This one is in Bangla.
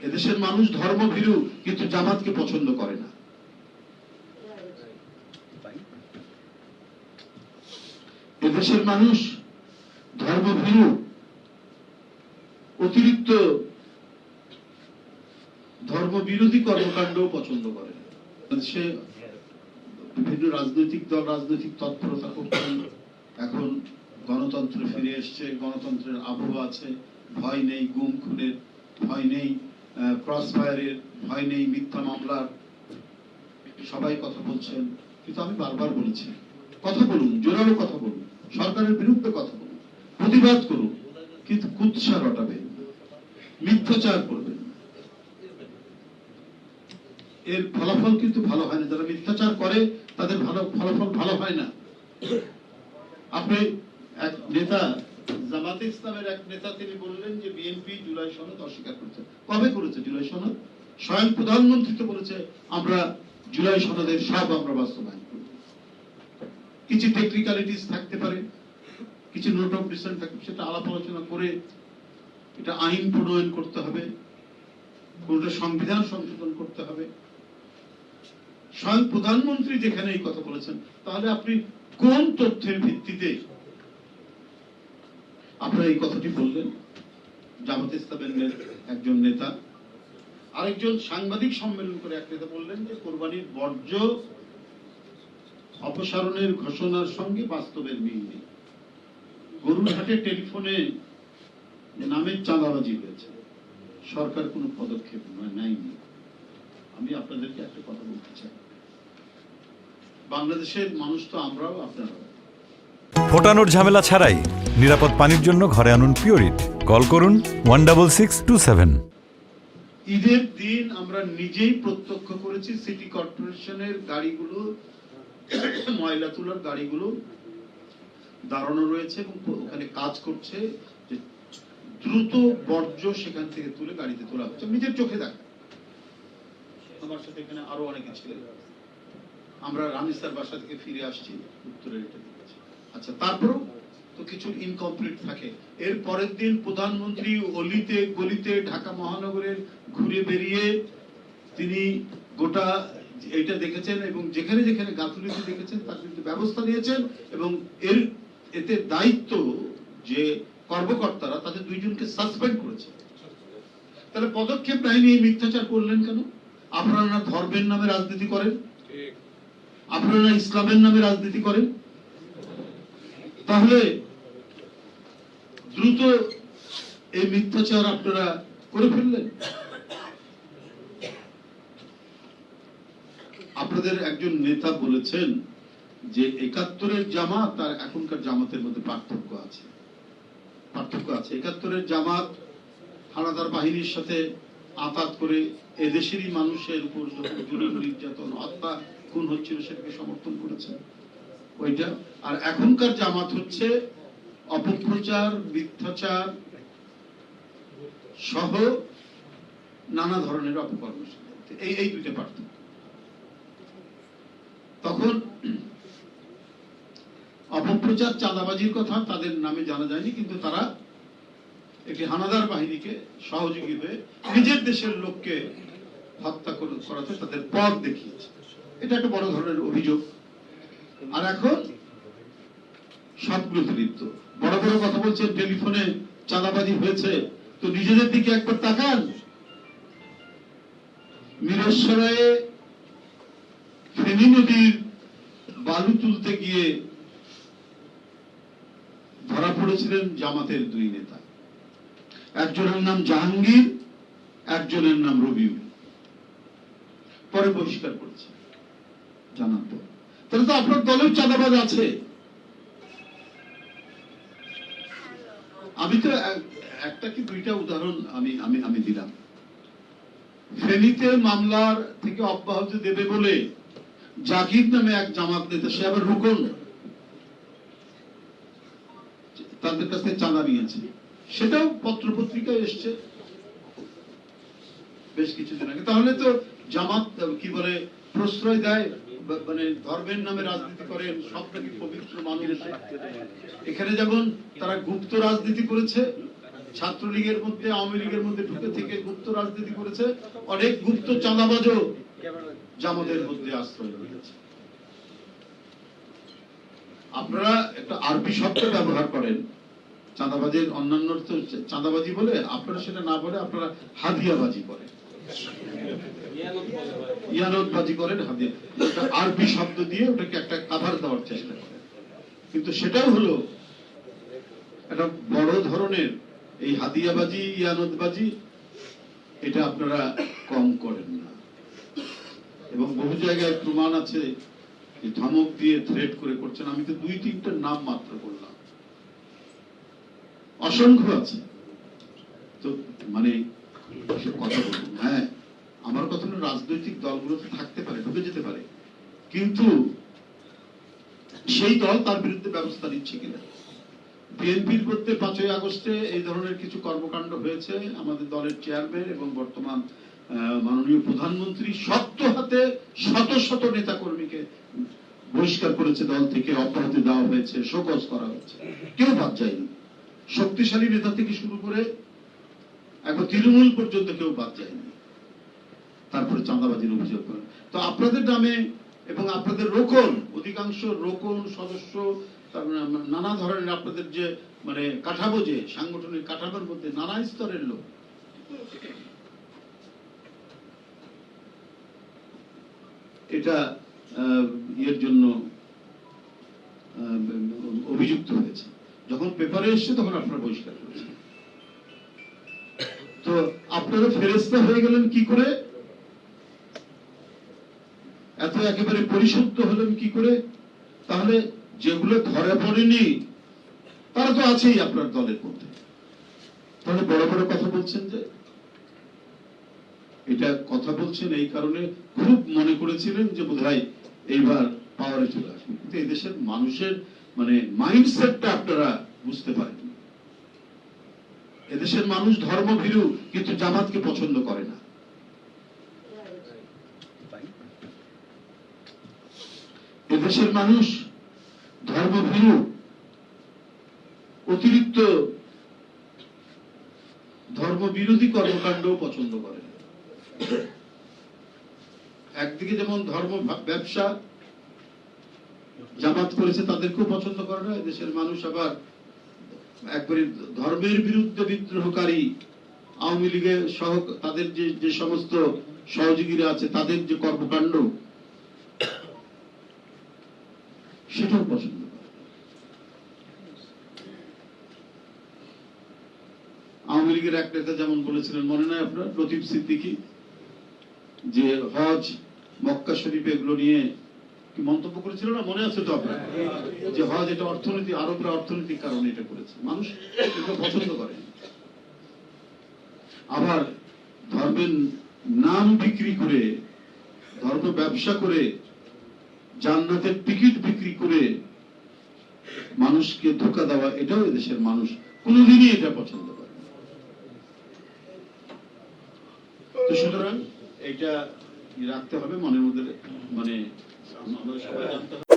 এদেশের মানুষ ধর্মভীরু, কিন্তু জামাতকে পছন্দ করে না। এদেশের মানুষ ধর্মভীরু, অতিরিক্ত ধর্মবিরোধী কর্মকাণ্ডও পছন্দ করে না। সে বিভিন্ন রাজনৈতিক দল রাজনৈতিক তৎপরতা করছেন। এখন গণতন্ত্র ফিরে এসছে, গণতন্ত্রের আবহাওয়া আছে, ভয় নেই গুম খুনের, ভয় নেই ক্রস ফায়ারের, ভয় নেই মিথ্যা মামলার। সবাই কথা বলছেন, কিন্তু আমি বারবার বলেছি কথা বলুন, জোরালো কথা বলুন, সরকারের বিরুদ্ধে কথা বলুন, প্রতিবাদ করুন, কিন্তু কুৎসা রটাবেন, মিথ্যাচার করবেন। এর ফলাফল কিন্তু ভালো হয় না। যারা মিথ্যাচার করে তাদের ফলাফল ভালো হয় না। আপনি এক নেতা, জামাতে ইসলামের এক নেতা, তিনি বললেন যে বিএনপি জুলাই সনদ অস্বীকার করেছে। কবে করেছে জুলাই সনদ? স্বয়ং প্রধানমন্ত্রী তো বলেছে আমরা জুলাই সনদের সব আমরা বাস্তবায়ন করব। কিছু টেকনিক্যালিটিস থাকতে পারে, কিছু নোট অফ ডিসেন্ট থাকবে, সেটা আলাপ আলোচনা করে এটা আইন প্রণয়ন করতে হবে, কোনটা সংবিধান সংশোধন করতে হবে। স্বয়ং প্রধানমন্ত্রী যেখানে এই কথা বলেছেন, তাহলে আপনি কোন তথ্যের ভিত্তিতে আপনারা এই কথাটি বললেন? জামাতে ইসলামের একজন নেতা আরেকজন সাংবাদিক সম্মেলন করে এক নেতা বললেন যে কোরবানির বর্জ্য অপসারণের ঘোষণার সঙ্গে বাস্তবের মিল নেই। গরুরহাটে টেলিফোনে নামের চাঁদাবাজি হয়েছে, সরকার কোনো পদক্ষেপ নেয়নি। আমি আপনাদেরকে একটা কথা বলতে চাই, বাংলাদেশের মানুষ তো আমরাও আপনারাও। ফোটানোর ঝামেলা ছাড়াই নিরাপদ পানির জন্য ঘরে আনুন পিওরিট। কল করুন 16627। ঈদের দিন আমরা নিজেই প্রত্যক্ষ করেছি সিটি কর্পোরেশনের গাড়িগুলো, ময়লা তোলার গাড়িগুলো দাঁড়ানো রয়েছে এবং ওখানে কাজ করছে, যে দ্রুত বর্জ্য সেখান থেকে তুলে গাড়িতে তোলা হচ্ছে। নিজের চোখে দেখা, আমার সাথে এখানে আরো অনেকে ছিলেন। আমরা রামিসার বাসা থেকে ফিরে আসছি, উত্তরের এটা দেখেছি। আচ্ছা, তারপরেও তো কিছু ইনকমপ্লিট থাকে। এর পরের দিন প্রধানমন্ত্রী অলিতে গলিতে ঢাকা মহানগরের ঘুরে বেরিয়ে তিনি গোটা এটা দেখেছেন এবং যেখানে যেখানে গাফিলতি দেখেছেন তার কিন্তু ব্যবস্থা নিয়েছেন, এবং এতে দায়িত্ব যে কর্মকর্তারা তাদের দুইজনকে সাসপেন্ড করেছে। তাহলে পদক্ষেপ নেয়নি, এই মিথ্যাচার করলেন কেন? আপনারা না ধর্মের নামে রাজনীতি করেন, আপনারা না ইসলামের নামে রাজনীতি করেন, তাহলে দ্রুত এই মিথ্যাচার আপনারা করে ফেললেন। আপনাদের একজন নেতা বলেছেন যে ৭১-এর জামাত আর এখনকার জামাতের মধ্যে পার্থক্য আছে। ৭১-এর জামাত হানাদার বাহিনীর সাথে আঁতাত করে এদেশেরই মানুষের উপর জুলুম নির্যাতন হত্যা খুন হচ্ছিল সেটাকে সমর্থন করেছে ওইটা। আর এখনকার জামাত হচ্ছে অপপ্রচার, মিথ্যাচার সহ নানা ধরনের অপকর্মের সাথে। এই দুইটা পার্থক্য। তখন অপপ্রচার, চাঁদাবাজির কথা তাদের নামে জানা যায়নি, কিন্তু তারা একটি হানাদার বাহিনীকে সহযোগী হয়ে নিজের দেশের লোককে হত্যা করাতে তাদের পথ দেখিয়েছে। এটা একটা বড় ধরনের অভিযোগ। আর এখন সবগুলোতে লিপ্ত, বড় বড় কথা বলছেন, টেলিফোনে চাঁদাবাজি হয়েছে, তো নিজেদের দিকে একবার তাকান। মিরসরায়ে ফেনী নদীর বালু তুলতে গিয়ে ধরা পড়েছিলেন জামাতের দুই নেতা, একজনের নাম জাহাঙ্গীর, একজনের নাম রবিউল। পরে বহিষ্কার করেছে জানার পর। তাহলে তো আপনার দলের চাঁদাবাজ আছে। আমি তো একটা কি দুইটা উদাহরণ আমি দিলাম। ফেনীতে মামলার থেকে অব্যাহতি দেবে বলে জাকির নামে এক জামাত নেতা, সে আবার রুকন, তাদের কাছ থেকে চাঁদা নিয়েছে, সেটাও পত্রপত্রিকায় এসছে বেশ কিছুদিন আগে। তাহলে তো জামাত কি বলে প্রশ্রয় দেয়, মানে ধর্মের নামে রাজনীতি করে, সব নাকি পবিত্র মানুষ। এখানে যেমন তারা গুপ্ত রাজনীতি করেছে, ছাত্রলীগের মধ্যে আওয়ামী লীগের মধ্যে ঢুকে থেকে গুপ্ত রাজনীতি করেছে, অনেক গুপ্ত চাঁদাবাজও জামাতের মধ্যে আশ্রয় নিয়েছে। আপনারা একটা আরবি শব্দ ব্যবহার করেন চাঁদাবাজির, অন্যান্য তো চাঁদাবাজি বলে, আপনারা সেটা না বলে আপনারা হাদিয়াবাজি করেন, ইয়ানতবাজি করেন, হাদিয়া, একটা আরবি শব্দ দিয়ে ওটাকে একটা কাভার দেওয়ার চেষ্টা করেন। কিন্তু সেটাও হলো একটা বড় ধরনের এই হাদিয়াবাজি, ইয়ানতবাজি, এটা আপনারা কম করেন না। এবং বহু জায়গায় প্রমাণ আছে যে ধমক দিয়ে থ্রেট করে করছেন। আমি তো 2-3টা নাম মাত্র বললাম, অসংখ্য আছে। তো মানে কথা বলুন, হ্যাঁ আমার কথা হলো রাজনৈতিক দলগুলো তো থাকতে পারে, ঢুকে যেতে পারে, কিন্তু সেই দল তার বিরুদ্ধে ব্যবস্থা নিচ্ছে কিনা। বিএনপির মধ্যে 5ই আগস্টে এই ধরনের কিছু কর্মকাণ্ড হয়েছে, আমাদের দলের চেয়ারম্যান এবং বর্তমান মাননীয় প্রধানমন্ত্রী শক্ত হাতে শত শত নেতা কর্মীকে বহিষ্কার করেছে, দল থেকে অব্যাহতি দেওয়া হয়েছে, শোকজ করা হয়েছে, কেউ বাদ যায়নি। শক্তিশালী নেতা থেকে শুরু করে এখন তৃণমূল পর্যন্ত কেউ বাদ যায়নি। তারপরে চাঁদাবাজির অভিযোগ করেন। তো আপনাদের নামে এবং আপনাদের রোকন, অধিকাংশ রোকন সদস্য, নানা ধরনের আপনাদের যে মানে কাঠামো, যে সাংগঠনিক কাঠামোর মধ্যে নানা স্তরের লোক, এটা এর জন্য অভিযুক্ত হয়েছে। যখন পেপারে এসছে তখন আপনারা বহিষ্কার করেছেন। তো আপনারা ফেরেশতা হয়ে গেলেন কি করে, এত একেবারে পরিশুদ্ধ হলেন কি করে? তাহলে যেগুলো ধরে পড়েনি তারা তো আছেই আপনার দলের মধ্যে, তাহলে বড় বড় কথা বলছেন যে, এটা কথা বলছেন এই কারণে খুব মনে করেছিলেন যে বোধহয় এইবার পাওয়ারে চলে আসবে, কিন্তু এদেশের মানুষের মানে মাইন্ডসেটটা আপনারা বুঝতে পারেন। এদেশের মানুষ ধর্মভীরু, কিন্তু জামাতকে পছন্দ করে না। এদেশের মানুষ ধর্মভীরু, অতিরিক্ত ধর্মবিরোধী কর্মকাণ্ড পছন্দ করে না। একদিকে যেমন ধর্ম ব্যবসা জামাত করেছে, তাদেরকেও পছন্দ করে না। দেশের মানুষ আবার একবারে ধর্মের বিরুদ্ধে বিদ্রোহকারী আওয়ামী লীগের সহ তাদের যে সমস্ত সহযোগীরা আছে, তাদের যে কর্মকাণ্ড, সেটাও পছন্দ করে। আওয়ামী লীগের এক নেতা যেমন বলেছিলেন, মনে নাই আপনার, লতিফ সিদ্দিকী, যে হজ, মক্কা শরীফ এগুলো নিয়ে কি মন্তব্য করেছিল না, মনে আছে তো আপনার, যে হজ এটা অর্থনীতি, আরবরা অর্থনৈতিক কারণে এটা করেছে। মানুষ এটা পছন্দ করে। আবার ধর্মের নাম বিক্রি করে, ধর্ম ব্যবসা করে, জান্নাতের টিকিট বিক্রি করে মানুষকে ধোঁকা দেওয়া, এটাও এদেশের মানুষ কোনোদিনই এটা পছন্দ করে। তো সুতরাং এটা রাখতে হবে মনের মধ্যে, মানে আমাদের সবাই জানতে হবে।